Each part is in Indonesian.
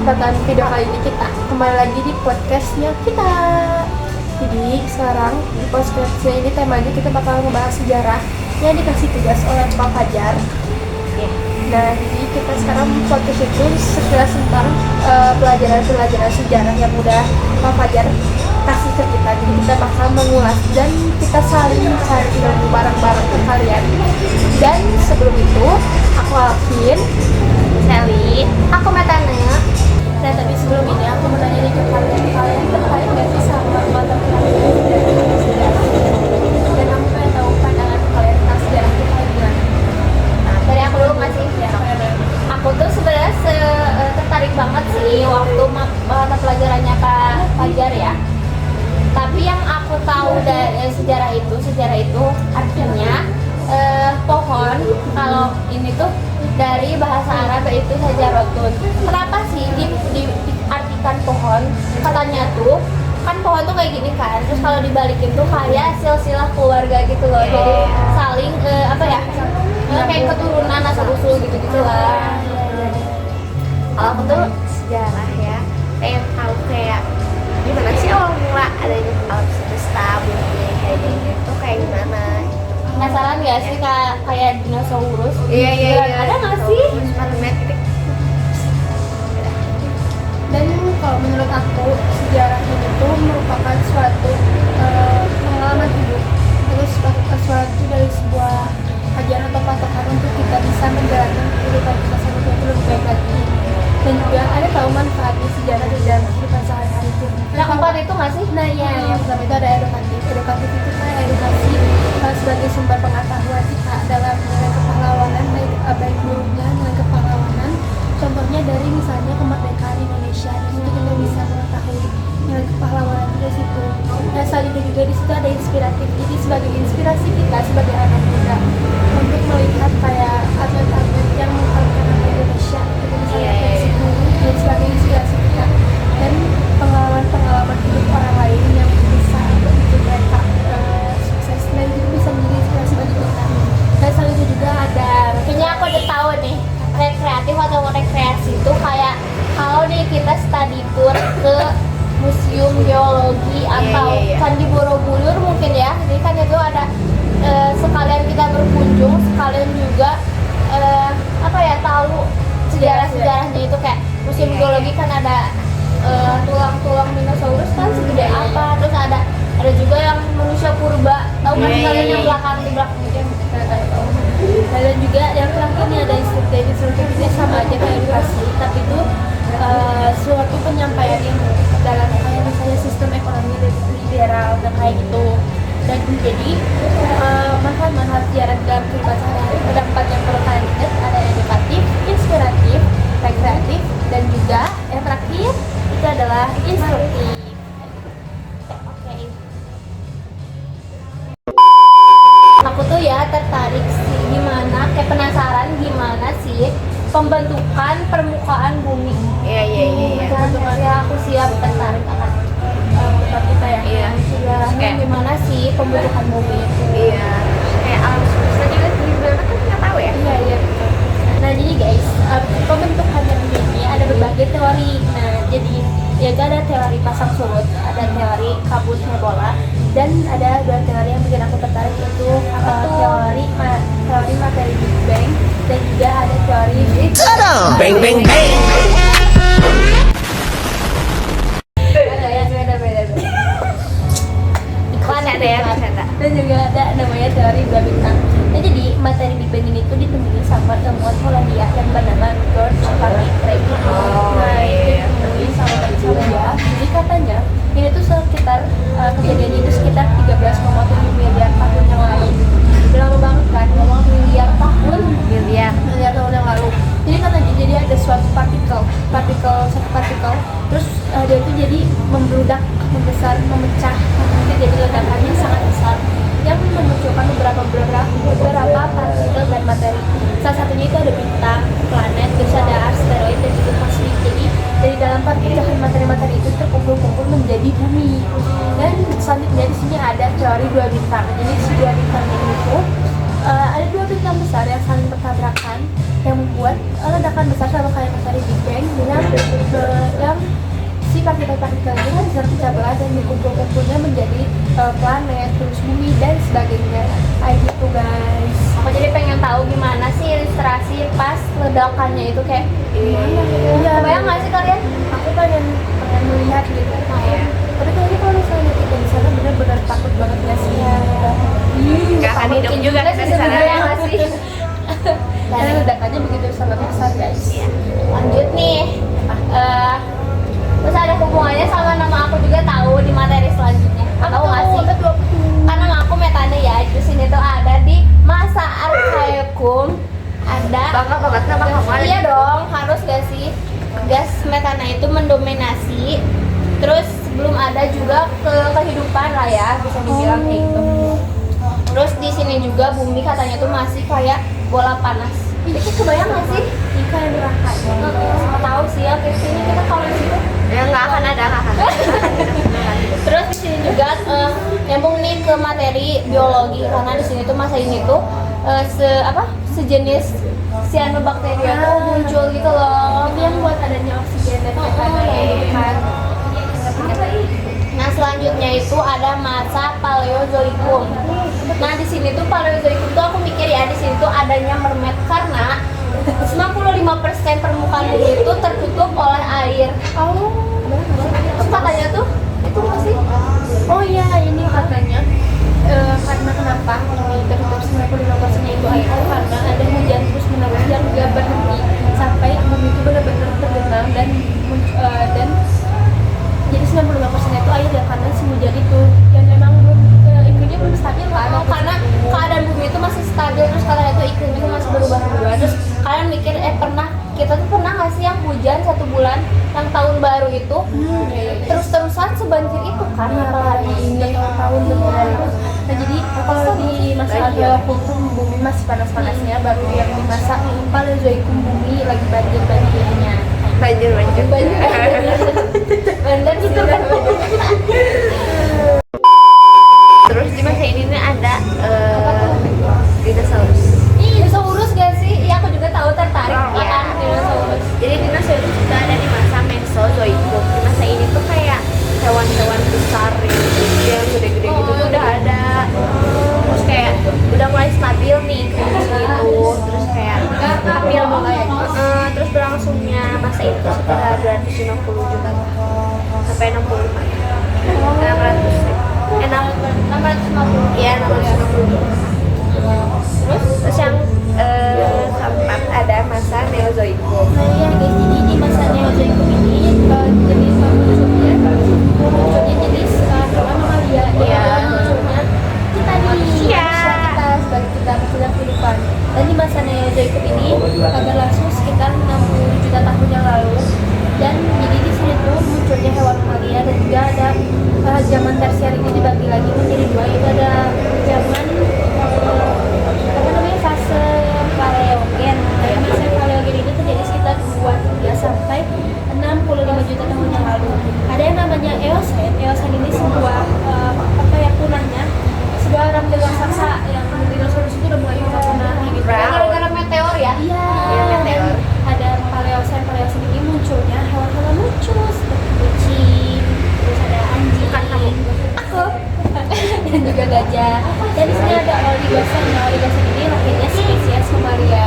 kesempatan video kali ini kita kembali lagi di podcastnya kita. Jadi sekarang di podcastnya ini temanya kita bakal ngebahas sejarah yang dikasih tugas oleh Pak Fajar. Nah, jadi kita sekarang podcast itu sekilas tentang pelajaran-pelajaran sejarah yang udah Pak Fajar kasih ke kita. Jadi kita bakal mengulas dan kita saling mencari ilmu bareng-bareng ke kalian. Dan sebelum itu, aku Alvin, Sally, aku Matana. nah tapi sebelum ini aku mau nanya nih ke kalian tertarik gak sih sama mata pelajaran sejarah? Dan aku pengen tahu pandangan kalian tentang sejarah kita gimana? Nah, dari aku dulu nggak sih? Ya, Aku tuh sebenarnya tertarik banget sih waktu mata pelajarannya Kak Fajar ya. Tapi yang aku tahu dari sejarah itu artinya pohon. Kalau ini tuh dari bahasa Arab itu sajarotun. Kenapa sih diartikan pohon? Katanya tuh kan pohon tuh kayak gini kan. Terus kalau dibalikin tuh kayak silsilah keluarga gitu loh. Jadi saling kayak keturunan asal usul gitu lah. Kalau aku tuh sejarah ya, pengen tahu kayak gimana sih awal mula adanya alam semesta, bumi kayak gitu kayak gimana? Penasaran nggak sih kayak dinosaurus? Iya. Ada nggak sih? Dan kalau menurut aku sejarah itu merupakan suatu pengalaman hidup, terus suatu dari sebuah ajaran atau patokan untuk kita bisa menjalani kehidupan kita sampai lebih baik lagi. Dan juga ada tahu manfaatnya sejarah di dalam kehidupan sehari-hari itu. Nah, keempat itu nggak sih? Nah ya, yang pertama itu ada edukatif. Edukatif itu kan edukasi sebagai sumber pengetahuan kita dalam nilai kepahlawanan, baik buruknya nilai kepahlawanan. Contohnya dari misalnya kemerdekaan Indonesia, di situ kita bisa mengetahui nilai kepahlawanan di situ. Nah, selanjutnya juga di situ ada inspiratif. Jadi sebagai inspirasi kita sebagai anak muda untuk melihat kayak atlet-atlet yang mengharumkan nama Indonesia, kita bisa lihat dari situ dan sebagai inspirasi kita. Dan pengalaman hidup orang lain yang bisa membuat mereka sukses dan itu bisa menjadi inspirasi bagi kita. Dan selanjutnya juga ada Kayaknya aku udah tahu nih, rekreatif atau rekreasi itu kayak kalau nih kita study tour ke museum geologi atau Candi Borobudur mungkin ya. Jadi kan itu ada sekalian kita berkunjung, sekalian juga tahu sejarah-sejarahnya itu kayak museum geologi kan ada tulang-tulang dinosaurus kan segede apa, terus ada juga yang manusia purba, tahu kan kalian yang di belakang itu yang kita tahu. dan juga yang terakhir ini ada instruktif ini sama aja kayak edukasi, tapi itu suatu penyampaian yang dalam kayak misalnya sistem ekonomi liberal dan kayak gitu. Dan jadi manfaat sejarah dalam kehidupan sehari-hari ada 4 yang perlu kalian ingat, ada edukatif, inspiratif, rekreatif, dan juga yang terakhir itu adalah instruktif. Aku tuh ya tertarik sih kayak penasaran gimana sih pembentukan permukaan bumi. Iya. Ya aku siap tertarik akan kita ya. Iya. Sejarahnya gimana sih pembentukan bumi itu? Iya. Kayak alam semesta juga gimana kan nggak tahu ya. Iya. Nah jadi guys, pembentukan bumi ini ada berbagai teori. Nah jadi yaitu ada teori pasang surut, ada teori kabut nebola, dan ada 2 teori yang bikin aku tertarik yaitu teori materi Big Bang dan juga ada teori Bang bang bang. Beda. Iklan ada ya ternyata. dan juga ada namanya teori dua bintang. Nah jadi materi Big Bang ini tuh ditemui sama ilmuwan Polandia yang bernama George Parry. Nah itu ditemui sama dia. Jadi katanya ini tuh sekitar kejadian itu sekitar 13,7 miliar tahun yang lalu. Udah lama banget kan, ngomong miliar tahun yang lalu. Jadi katanya jadi ada suatu satu partikel, terus dia itu jadi membludak, membesar, memecah, jadi ledakan yang sangat besar yang memunculkan beberapa partikel dan materi. Salah satunya itu ada bintang, planet, terus ada asteroid dan juga kosmik. Jadi dari dalam perpecahan materi-materi itu terkumpul-kumpul menjadi bumi. Dan selanjutnya di sini ada teori 2 bintang. Jadi si 2 bintang ini itu ada 2 bintang besar yang saling bertabrakan yang membuat ledakan besar sama kayak materi Big Bang dengan planet, terus bumi dan sebagainya. Kayak gitu guys. Aku jadi pengen tahu gimana sih ilustrasi pas ledakannya itu kayak gimana gitu. Iya, Kebayang nggak sih kalian? Aku pengen melihat gitu. Nah, ya. Tapi kayaknya kalau misalnya kita di sana benar-benar takut banget nggak sih? Nggak akan hidup juga kita di sana. sebenarnya nggak sih? Karena ledakannya begitu sangat besar guys. Lanjut nih. Terus ada hubungannya sama nama aku juga tahu di materi selanjutnya. Tahu nggak sih? Karena aku metode ya di sini tuh ada di masa archaikum ada. Bangga banget nama kamu ada. Iya dong, harus gak sih? Gas metana itu mendominasi. Terus belum ada juga kehidupan lah ya, bisa dibilang kayak gitu. Terus di sini juga bumi katanya tuh masih kayak bola panas. Ini kebayang gak sih? Ikan yang neraka. Nggak tahu sih ya, kayak sini kita kalau di situ. Ya nggak akan ada. Terus di sini juga nyambung nih ke materi biologi karena di sini tuh masa ini tuh sejenis cyanobacteria tuh muncul gitu loh. Yang buat adanya oksigen dan metana gitu kan. Nah selanjutnya itu ada masa Paleozoikum. Nah di sini tuh Paleozoikum tuh aku mikir ya di sini tuh adanya mermaid karena 95% permukaan bumi itu tertutup oleh air. Oh, Terus katanya tuh itu masih oh iya ini katanya karena kenapa ini tertutup 95% itu air karena ada hujan terus menerus yang gak berhenti sampai bumi itu benar-benar tergenang dan jadi 95% itu air ya karena si hujan itu dan memang belum iklimnya belum stabil kan. karena keadaan bumi itu masih stabil terus katanya tuh iklim itu masih berubah-ubah. Terus kalian mikir kita tuh pernah nggak sih yang hujan 1 bulan yang tahun baru itu terus-terusan sebanjir itu kan apalagi ini tahun benar. Nah jadi kalau di masa Archeozoikum bumi masih panas-panasnya, baru yang di masa Paleozoikum bumi lagi banjir-banjirnya. Banjir. bener gitu kan. Terus di masa ini nih ada dinosaurus. Dinosaurus gak sih? Iya aku juga tahu tertarik Oh, iya. akan dinosaurus. Jadi dinosaurus sudah ada di masa Mesozoikum. Di masa ini tuh kayak hewan-hewan besar yang gede-gede gitu tuh udah ada. Terus kayak udah mulai stabil nih gitu. Terus kayak stabil mulai. Terus berlangsungnya masa itu sekitar 250 juta tahun sampai 65 ya. 650. Iya 650 juta. Terus yang keempat ada masa Neozoikum. Nah iya guys, jadi di masa Neozoikum ini jenis munculnya jenis mamalia Iya. munculnya kita di Manusia. kita sebagai kita makhluk kehidupan. Dan di masa Neozoikum ini berlangsung sekitar 60 juta tahun yang lalu. Dan jadi di sini tuh munculnya hewan mamalia dan juga ada zaman tersier ini dibagi lagi menjadi 2, yaitu ada zaman apa namanya fase paleogen. Nah, fase paleogen ini terjadi sekitar 2 sampai 65 juta tahun yang lalu. Ada yang namanya Eosen. Eosen ini sebuah punahnya sebuah rambut raksasa yang dinosaurus itu udah mulai punah gitu. Gara-gara meteor ya? Iya. Iya, meteor. Ada Paleosen. Paleosen ini munculnya hewan-hewan lucu seperti kucing, terus ada anjing, aku, dan juga gajah. Dan di sini ada Oligosen. Nah, Oligosen ini lahirnya spesies mamalia.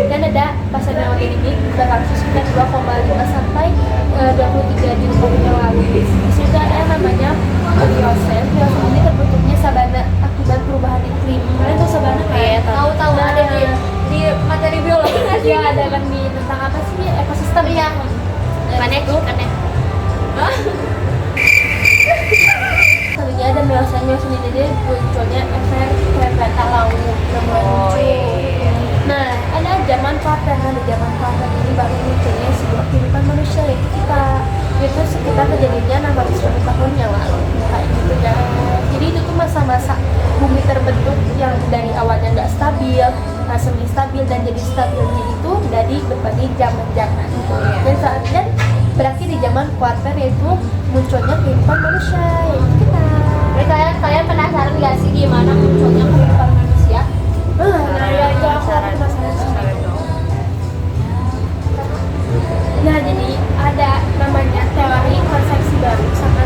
Dan ada fase Neogen ini berlangsung sekitar 2,5 sampai 23 juta tahun yang lalu. Di situ ada yang namanya Pliocene. Pliocene ini terbentuknya sabana akibat perubahan iklim. Kalian tahu sabana kan? Iya, Tahu-tahu Nah, ada di materi biologi nggak sih? ya ada kan di tentang apa sih ekosistem ya. Mana ikan ya? Selanjutnya ada Pliocene. Pliocene ini jadi munculnya efek Krakatau laut yang mulai muncul. Nah, ada zaman Kuarter. Ada zaman Kuarter ini baru munculnya sebuah kehidupan manusia yaitu kita. Itu sekitar kejadiannya 600 tahun yang lalu kayak gitu kan. Jadi itu tuh masa-masa bumi terbentuk yang dari awalnya nggak stabil, semi stabil dan jadi stabilnya itu dari berbagai zaman-zaman. Dan berakhir di zaman Kuarter yaitu munculnya kehidupan manusia yaitu kita. Jadi kalian penasaran nggak sih gimana munculnya kehidupan manusia? Nah ya itu aku penasaran sama itu. Nah jadi ada namanya teori konveksi baru sama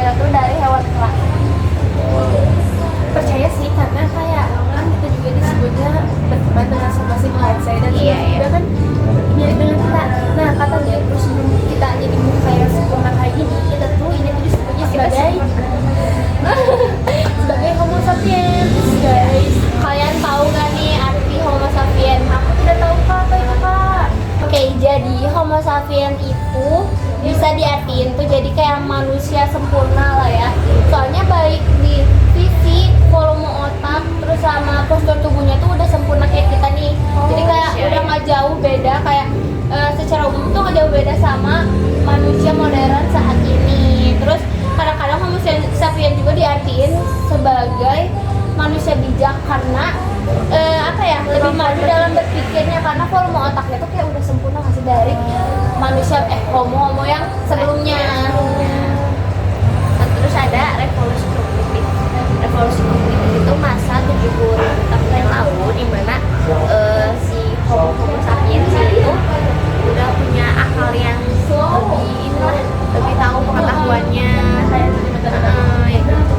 kita tuh dari hewan kera. Percaya sih karena kayak kan kita juga disebutnya berteman dengan masing-masing saya dan Iya, juga kan mirip dengan kita. Nah katanya terus sebelum kita jadi kayak sempurna kayak gini, kita tuh ini tuh disebutnya sebagai sebagai Homo sapiens guys. Kalian tahu gak nih arti Homo sapiens? Aku tidak tahu kak apa itu kak. Oke, jadi Homo sapiens itu bisa diartiin tuh jadi kayak manusia sempurna lah ya. Soalnya baik di fisik, volume otak, terus sama postur tubuhnya tuh udah sempurna kayak kita nih. Jadi kayak udah nggak jauh beda kayak secara umum tuh nggak jauh beda sama manusia modern saat ini. Terus kadang-kadang Homo sapiens juga diartiin sebagai manusia bijak karena apa ya, lebih maju dalam berpikirnya karena volume otaknya tuh kayak udah sempurna masih dari manusia homo yang sebelumnya. Nah, terus ada revolusi kognitif. Revolusi kognitif itu masa 70.000 tahun yang lalu di mana si Homo sapiens itu udah punya akal yang lebih inilah, lebih tahu pengetahuannya. Ya gitu.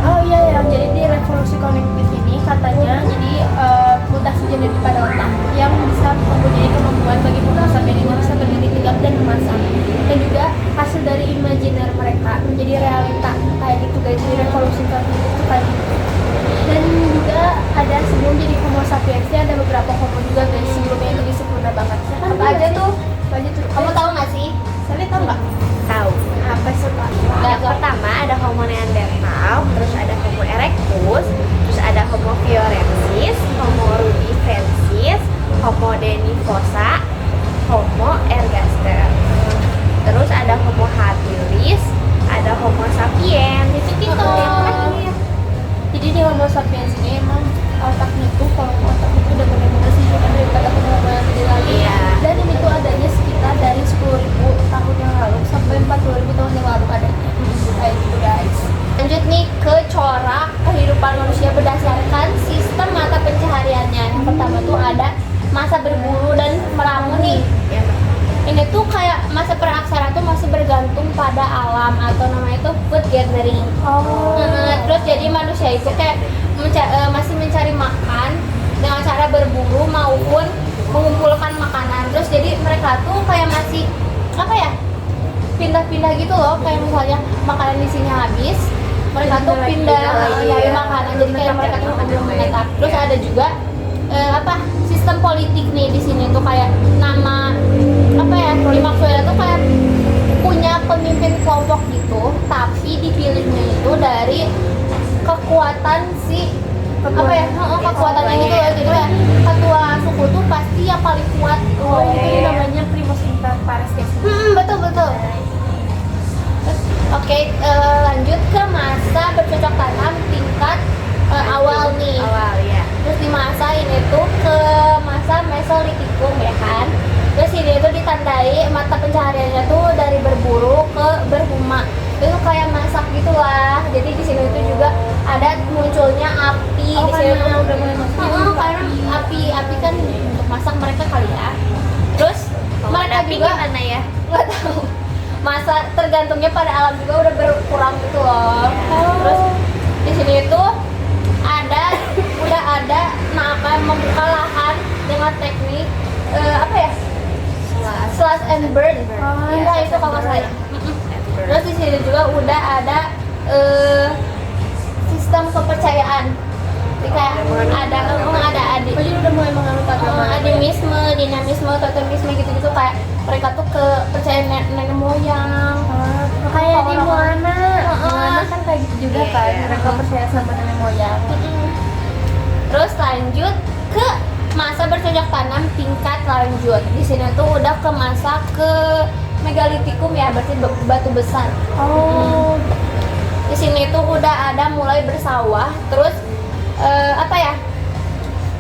Oh iya ya, jadi di revolusi kognitif ini katanya jadi mutasi genetik pada otak yang bisa mempunyai kemampuan bagi Homo sapiens ini bisa berdiri tegak dan memasak, dan juga hasil dari imajiner mereka menjadi realita kayak gitu guys. Jadi revolusi kognitif itu kayak gitu. Dan juga ada sebelum jadi Homo sapiens ada beberapa Homo juga guys sebelumnya itu disempurna banget. Apa aja tuh? Apa aja tuh? Kamu tahu nggak sih? Saya tahu nggak? Tahu. Apa sih kak? Yang pertama ada Homo neanderthal, terus ada Homo erectus, terus ada Homo fiorensis, Homo rudimentaris, Homo denivosa, Homo ergaster. Terus ada Homo habilis, ada Homo sapiens. Itu gitu. Jadi di Homo sapiens ini emang otaknya tuh kalau otak itu udah benar-benar sempurna daripada Homo yang lain. Iya. Dan ini tuh adanya sekitar dari 10.000 tahun yang lalu sampai 40.000 tahun yang lalu adanya. Kayak gitu guys. Lanjut nih ke corak kehidupan manusia berdasarkan sistem mata pencahariannya. Yang pertama tuh ada masa berburu dan meramu nih. Ya, Ini tuh kayak masa praksara tuh masih bergantung pada alam atau namanya tuh food gathering. Terus jadi manusia itu kayak masih mencari makan dengan cara berburu maupun mengumpulkan makanan. Terus jadi mereka tuh kayak masih apa ya, pindah-pindah gitu loh, kayak misalnya makanan di sini habis, mereka tuh pindah nyari makanan. Jadi kayak mereka tuh belum menetap. Terus ada juga apa sistem politik nih di sini tuh kayak nama apa ya, dimaksudnya tuh kayak punya pemimpin kelompok gitu, tapi dipilihnya itu dari kekuatan si apa ya, kekuatannya gitu ya. Jadi kayak ketua suku tuh pasti yang paling kuat gitu. Oh itu namanya primus inter pares guys. Betul. Oke, lanjut ke masa bercocok tanam tingkat awal nih. awal ya. Terus di masa ini tuh ke masa Mesolitikum ya kan. Terus ini tuh ditandai mata pencahariannya tuh dari berburu ke berhuma. Itu kayak masak gitulah. Jadi di sini tuh juga ada munculnya api di sini tuh. udah mulai masuk. Karena api kan untuk masak mereka kali ya. Terus mereka Tapi juga gimana ya? nggak tahu, masa tergantungnya pada alam juga udah berkurang gitu loh. Terus di sini itu udah ada akan membuka lahan dengan teknik apa ya, slash and burn. Nah itu kalau nggak salah. Terus di sini juga udah ada sistem kepercayaan. Jadi kayak ada adik. Jadi udah mulai menganut agama. Animisme, dinamisme, totemisme gitu-gitu, kayak mereka tuh kepercayaan nenek moyang. Kayak di Orang-orang. Moana. Moana kan kayak gitu juga Iya, kan. iya. Mereka percaya sama nenek moyang. Terus lanjut ke masa bercocok tanam tingkat lanjut. Di sini tuh udah ke masa ke megalitikum ya, berarti batu besar. Oh. Di sini tuh udah ada mulai bersawah, terus apa ya?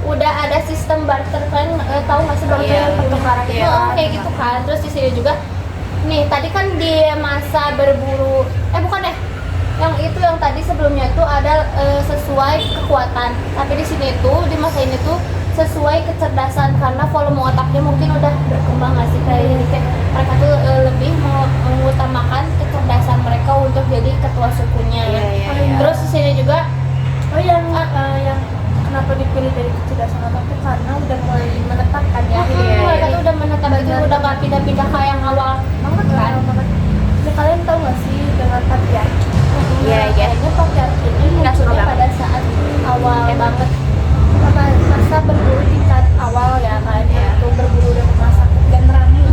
Udah ada sistem barter, kan tahu nggak sih barter Iya, pertukaran iya. kayak gitu kan. Terus di sini juga nih tadi kan di masa berburu bukan deh, yang itu yang tadi sebelumnya tuh ada sesuai kekuatan, tapi di sini tuh di masa ini tuh sesuai kecerdasan karena volume otaknya mungkin udah berkembang nggak sih, kayak mereka tuh lebih mengutamakan kecerdasan mereka untuk jadi ketua sukunya. Iya. Terus di sini juga yang kenapa dipilih dari kecerdasan otak itu karena udah mulai menetapkan ya. mereka tuh udah menetap itu, udah gak pindah-pindah kayak yang awal banget kan. Nah, kalian tahu nggak sih dengan patriarki? Iya. Kayaknya patriarki ini Nggak suka munculnya banget. pada saat awal banget masa berburu tingkat awal ya, kayaknya itu berburu dan memasak dan ramu.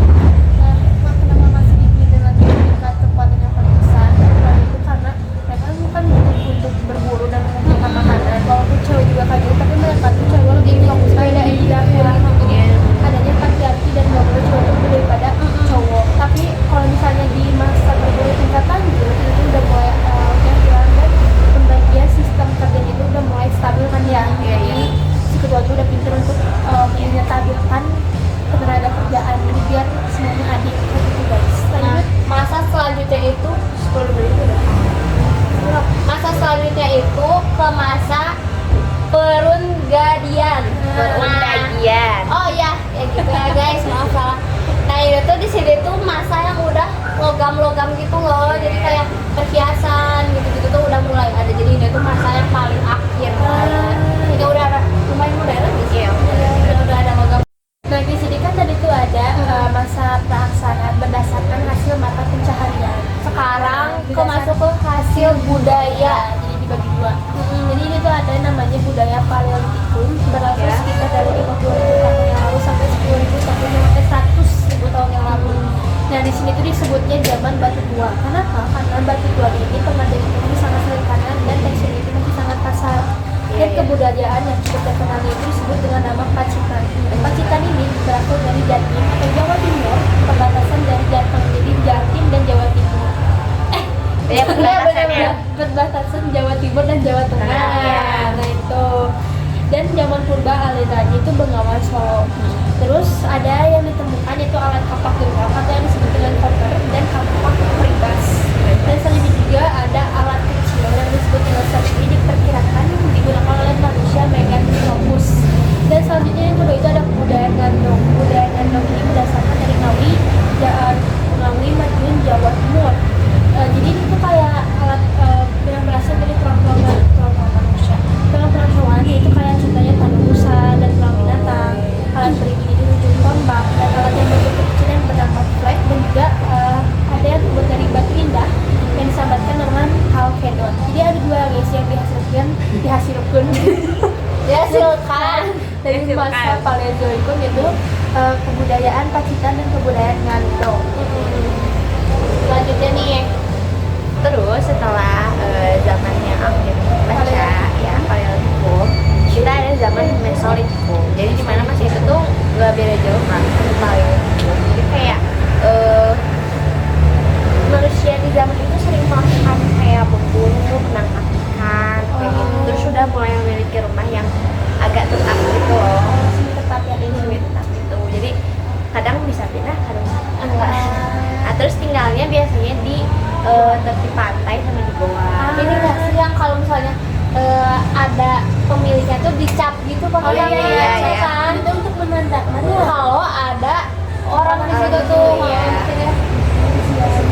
Nah, kenapa masih dipilih dengan tingkat kekuatan yang paling besar? Nah, itu karena mereka bukan untuk berburu dan mengumpulkan makanan. Walaupun cewek juga kayak gitu, tapi mereka tuh cewek lebih fokus pada di dapur gitu. Adanya patriarki dan gak boleh cowok lebih daripada cowok. Tapi kalau misalnya di masa berburu tingkat lanjut itu udah mulai dan pembagian sistem kerjanya itu udah mulai stabil kan ya. Jadi si ketua itu udah pintar untuk menyetabilkan tenaga kerjaan, jadi biar semuanya adil gitu guys. Nah, masa selanjutnya itu 10 menit udah. Masa selanjutnya itu ke masa perunggadian. Perunggadian. Oh iya, ya gitu ya guys, maaf salah. Nah itu tuh di sini tuh masa yang udah logam-logam gitu loh, jadi kayak perhiasan gitu-gitu tuh udah mulai ada. Jadi ini tuh masa yang paling akhir. Ini udah ada lumayan modern gitu ya. Udah ada logam. Nah di sini kan tadi tuh ada masa pelaksanaan berdasarkan hasil mata pencaharian. Sekarang masuk ke hasil budaya. Jadi dibagi dua. Jadi ini tuh ada namanya budaya Paleolitikum, berlangsung sekitar dari 50.000 tahun yang lalu sampai 10.000 tahun yang sampai 100.000 tahun yang lalu. Nah di sini tuh disebutnya zaman batu tua. Kenapa? Karena batu tua ini pengadaan ekonomi sangat sederhana dan tekstur itu masih sangat kasar. Dan kebudayaan yang cukup terkenal itu disebut dengan nama Pacitan. Pacitan ini berasal dari Jatim atau Jawa Timur, perbatasan dari Jateng, jadi Jatim dan Jawa Timur. Ya, perbatasannya. Perbatasan Jawa Timur dan Jawa Tengah. Iya. Nah itu. Dan zaman purba alirannya itu Bengawan Solo. Terus ada yang ditemukan yaitu alat kapak genggam atau yang disebut dengan koper dan kapak peribas. Dan selanjutnya juga ada alat kecil yang disebut dengan sapi, diperkirakan digunakan oleh manusia Meganthropus. Dan selanjutnya yang kedua itu ada kebudayaan Gandong. Kebudayaan Gandong ini berdasarkan dari Ngawi, Madiun, Jawa Timur. Jadi ini tuh kayak alat yang berasal dari tulang manusia. Tulang hewan itu kayak contohnya tanduk rusa dan tulang binatang. Alat beringin itu ujung tombak dan alat yang berbentuk kecil yang bernama flag, dan juga ada yang terbuat dari batu indah yang disambatkan dengan halkedon. Jadi ada dua guys yang dihasilkan dari masa Paleozoikum, yaitu kebudayaan Pacitan dan kebudayaan Ngando. Selanjutnya nih, Terus setelah zamannya akhir baca ya Paleolitikum, kita ada zaman Mesolitikum. Jadi di mana masih itu tuh nggak beda jauh kan sama Paleolitikum. Jadi kayak manusia di zaman itu sering melakukan kayak berburu, menangkap ikan, kayak gitu. Terus sudah mulai memiliki rumah yang agak tetap gitu loh. Tetap ya ini. Semi tetap gitu. Jadi kadang bisa pindah, kadang enggak. Nah, terus tinggalnya biasanya di tepi pantai sama di goa. ini nggak sih yang kalau misalnya ada pemiliknya tuh dicap gitu pakai iya, warna iya, ya iya. kan? Itu untuk menandakan Kalau ada orang di situ tuh, Iya.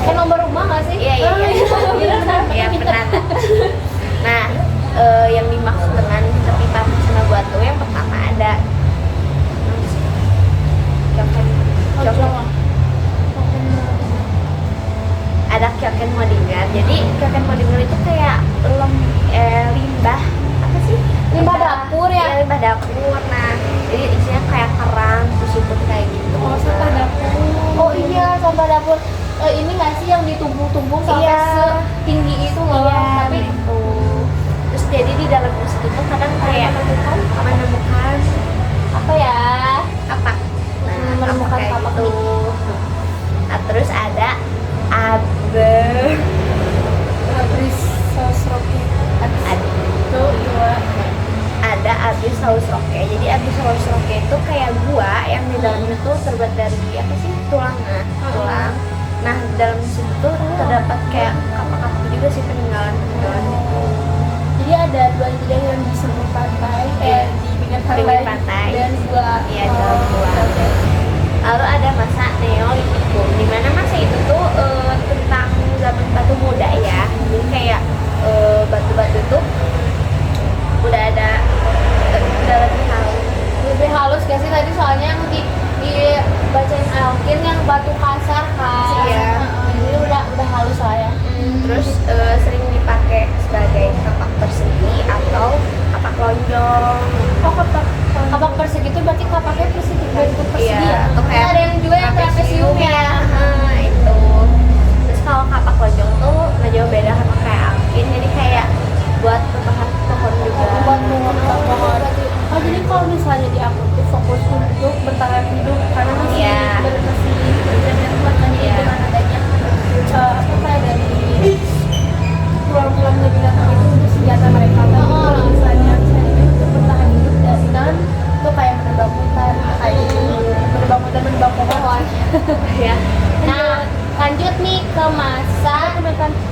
kayak nomor rumah nggak sih? Iya. Iya, benar. Nah, yang dimaksud dengan tepi pantai sama goa tuh yang pertama ada ada Kyoken Modinger. Jadi Kyoken Modinger itu kayak limbah apa sih? Limbah dapur ya? Iya, limbah dapur. Nah, jadi isinya kayak kerang, tusuk kayak gitu. Oh, sampah dapur. Oh iya, sampah dapur. Ini nggak sih yang ditumpuk-tumpuk sampai Iya. setinggi itu loh? Iya, Tapi gitu. Terus jadi di dalam situ tuh kadang kayak menemukan apa ya? kapak. Nah, Menemukan kayak kapak gitu. Nah, terus ada Abe. Abris saus roket. Itu dua. Ada Abyss Saus Roke. Jadi Abyss Saus Roke itu kayak gua yang di dalamnya tuh terbuat dari apa sih? Tulang. Nah, di dalam situ tuh terdapat kayak kapak-kapak juga sih, peninggalan gitu. Jadi ada dua incident yang di seberang pantai, di pinggir Pinggir pantai, pantai. dan dua. Iya, di dalam gua. Oke. Lalu ada masa Neolitikum, di mana masa itu tuh tentang zaman batu muda ya. Jadi kayak batu-batu tuh udah ada udah lebih halus. Lebih halus gak sih tadi soalnya yang dibacain Alkin yang batu kasar kan. Iya. Jadi udah halus lah ya. Terus sering dipakai sebagai kapak persegi atau kapak lonjong. Oh, kapak persegi itu berarti kapaknya persegi bentuk persegi Iya, ya. atau kayak Ada yang juga yang trapesium ya. Itu. Terus kalau kapak lonjong tuh nggak jauh beda sama kayak Alkin. Jadi kayak buat berbahan pohon juga. Buat pohon. Oh, jadi kalau misalnya di aku tuh fokus untuk bertahan hidup karena masih Iya. masih berbuat lagi Iya. dengan adanya apa kayak dari tulang-tulang binatang itu untuk senjata mereka. Tapi kalau misalnya untuk bertahan hidup dan itu kayak menebang hutan kayak gitu, menebang pohon. Ya. Nah, lanjut nih ke masa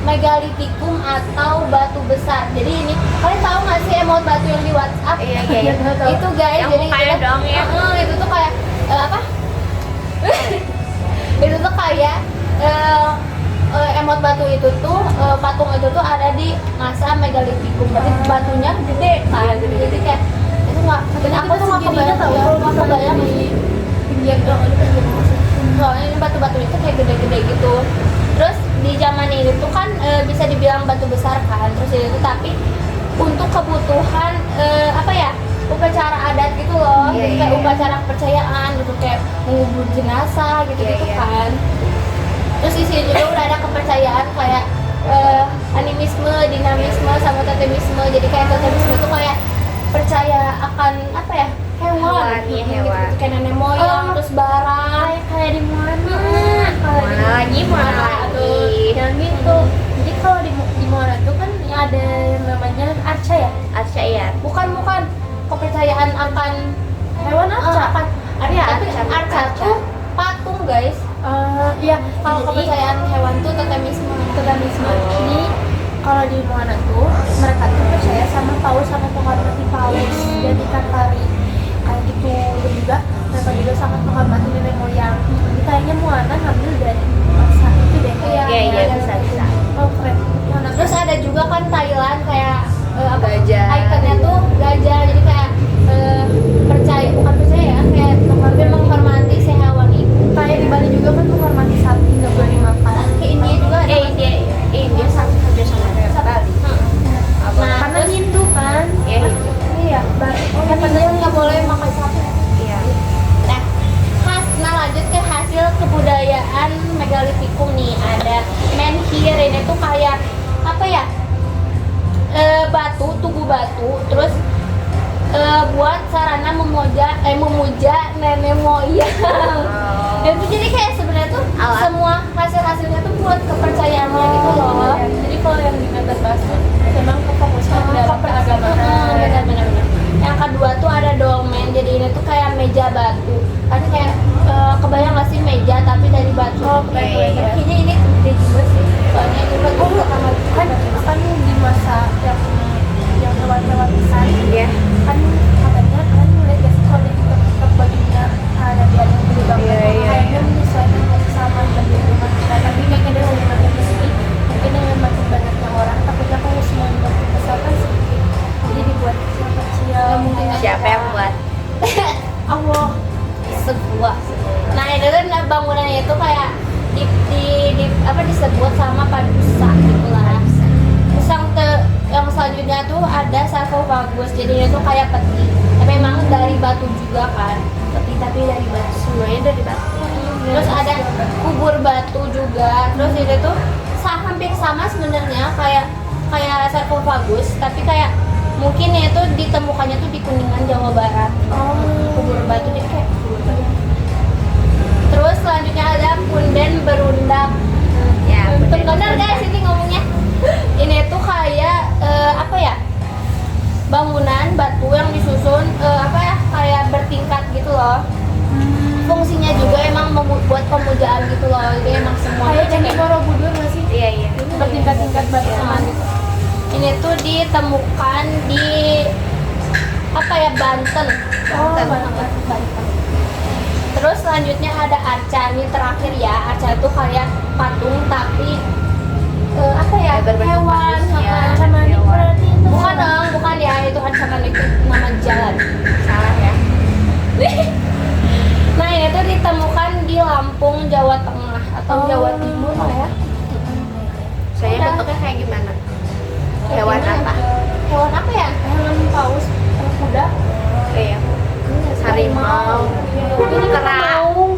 megalitikum atau batu besar. Jadi ini kalian tahu nggak sih emot batu yang di WhatsApp? Iya. Itu guys, Yang jadi mukanya itu, doang ya. itu tuh kayak apa? Itu tuh kayak emot batu itu tuh patung itu tuh ada di masa megalitikum. Berarti batunya gede kan? Jadi kayak itu nggak. Dan aku tuh nggak kebayang nggak kebayang di pinggir soalnya ini batu-batu itu kayak gede-gede gitu. Terus di zaman ini tuh kan bisa dibilang batu besar kan. Terus itu tapi untuk kebutuhan apa ya, upacara adat gitu loh. Iya, Jadi kayak iya. upacara kepercayaan gitu, kayak mengubur jenazah gitu-gitu Iya, iya. kan. Terus di sini juga udah ada kepercayaan kayak animisme, dinamisme, sama totemisme. Jadi kayak totemisme itu kayak percaya akan apa ya, hewan, Iya, gitu, hewan. kayak nenek moyang, terus barang, kayak di Moana, Mana lagi, mana lagi. yang gitu. Jadi kalau di Moana itu kan ada yang namanya arca ya, Arca ya. bukan kepercayaan akan hewan arca, akan Iya, tapi arca, arca arca. tuh patung guys. iya. Kalau Jadi kepercayaan hewan tuh totemisme. Jadi kalau di Moana tuh mereka tuh percaya sama paus, sama menghormati paus dan ikan pari kayak gitu. Dan juga mereka juga sangat menghormati nenek moyang. Jadi kayaknya Moana ngambil dari masa itu deh. Iya, bisa. Oh keren. Moana. Terus ada juga kan Thailand kayak apa, Gajah. ikonnya tuh gajah. Jadi kayak percaya, bukan percaya ya, kayak menghormati si hewan itu. Kayak di Bali juga kan menghormati sapi, nggak boleh dimakan. Ke India juga ada. India sama kerja sama dengan Bali. Nah, Karena terus Hindu kan. Iya. Iya. kan India nggak boleh makan sapi. Iya. Nah, lanjut ke hasil kebudayaan megalitikum nih. Ada menhir, ini tuh kayak apa ya, tugu batu, terus buat sarana memuja nenek moyang. Dan itu jadi kayak sebenarnya tuh Alat. semua hasilnya tuh buat kepercayaannya gitu loh. Jadi kalau yang di atas bahasa memang kefokuskan dalam keagamaan. Benar. Yang kedua tuh ada dolmen, jadi ini tuh kayak meja batu. Kan kayak kebayang gak sih meja tapi dari batu? Oh, kebayang. Kayaknya ini gede juga sih. Soalnya ini batu Kan di masa yang hewan-hewan besar Iya. kan katanya kan mulai gak sih kalau di tetap bajunya ada yang gede banget. Iya. Kayaknya menyesuaikan sama baju rumah kita. Tapi kayaknya dari makin di sini mungkin dengan makin banyaknya orang takutnya kalau semua makin besar kan sedikit. Jadi dibuat kecil-kecil. mungkin Siapa yang buat? Allah. sebuah. Nah itu kan bangunannya itu kayak di apa disebut sama padusa gitu lah. Terus yang selanjutnya tuh ada sarkofagus, jadi itu kayak peti. Tapi memang dari batu juga kan, peti tapi dari batu. Semuanya dari batu. Terus ada kubur batu juga. Terus itu tuh hampir sama sebenarnya kayak sarkofagus, tapi kayak mungkin itu ditemukannya tuh di Kuningan, Jawa Barat. Kubur batu jadi kayak kubur batu. Terus selanjutnya ada punden berundak. Ya, Benar guys ini ngomongnya. Ini tuh kayak apa ya? Bangunan batu yang disusun apa ya? Kayak bertingkat gitu loh. Fungsinya juga emang buat pemujaan gitu loh. Jadi emang semuanya Kayak Candi Borobudur nggak sih? Iya. Bertingkat-tingkat batu sama gitu. ini tuh ditemukan di apa ya, Banten. Banten. Terus selanjutnya ada arca, ini terakhir ya. Arca itu kayak patung tapi apa ya, berbentuk hewan manusia, Ancaman hewan. berarti itu bukan dong, bukan ya, itu ancaman itu nama jalan. Salah ya. Nah ini tuh ditemukan di Lampung, Jawa Tengah atau Jawa Timur lah ya. Saya Udah. bentuknya kayak gimana? Hewan apa? Hewan apa ya? hewan paus kuda. Iya. Harimau. Ini Kera. mau.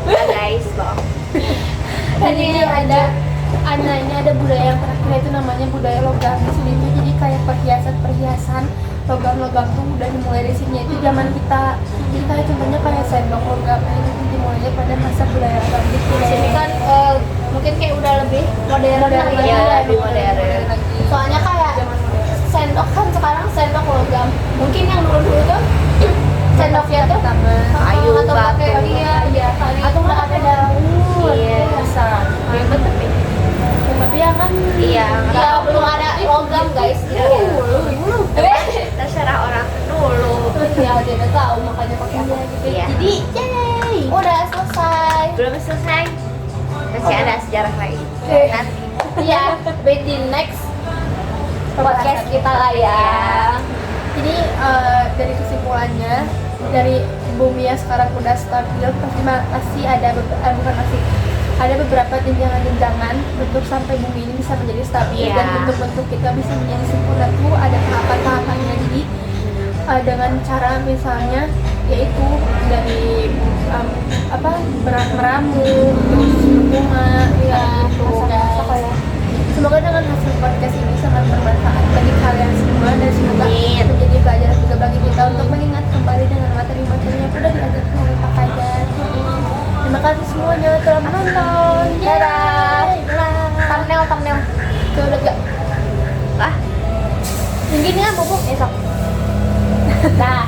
Ah, guys, bohong. Dan ini ada budaya yang terakhir itu namanya budaya logam. Di sini tuh jadi kayak perhiasan logam tuh udah dimulai dari sini. Itu zaman kita, jadi kayak contohnya kayak sendok logam itu dimulai pada masa budaya logam gitu. Di sini kan mungkin kayak udah lebih modern lagi Iya, ya. lebih modern. lagi. Soalnya kayak Zaman modern. sendok kan sekarang sendok logam. Mungkin yang dulu tuh sendoknya tuh Kayu, atau pakai batu. iya kali Atau nggak pakai daun. Iya. Bisa. Iya, betul. Tapi ya kan Iya, ya belum ada logam guys. terserah orang dulu. Ya dia udah tahu makanya pakai apa gitu. Iya. Jadi yay, udah selesai. Belum selesai. Masih ada sejarah lagi. Nanti. Iya, wait di next podcast kita lah ya. Jadi dari kesimpulannya, dari bumi yang sekarang udah stabil pasti ada ada beberapa jenjangan-jenjangan bentuk sampai bumi ini bisa menjadi stabil. Iya. Dan bentuk-bentuk kita bisa menjadi sempurna tuh ada tahapan-tahapannya. Jadi dengan cara misalnya yaitu dari meramu, terus bunga, ya gitu. Semoga dengan hasil podcast ini sangat bermanfaat bagi kalian semua dan semoga Amin. menjadi pelajaran juga bagi kita untuk mengingat kembali dengan materi-materi yang sudah diajarkan oleh Pak Fajar. Terima kasih semuanya telah menonton. Dadah. Thumbnail. Tuh udah gak? Lah, Yang gini kan bubuk esok. Dah.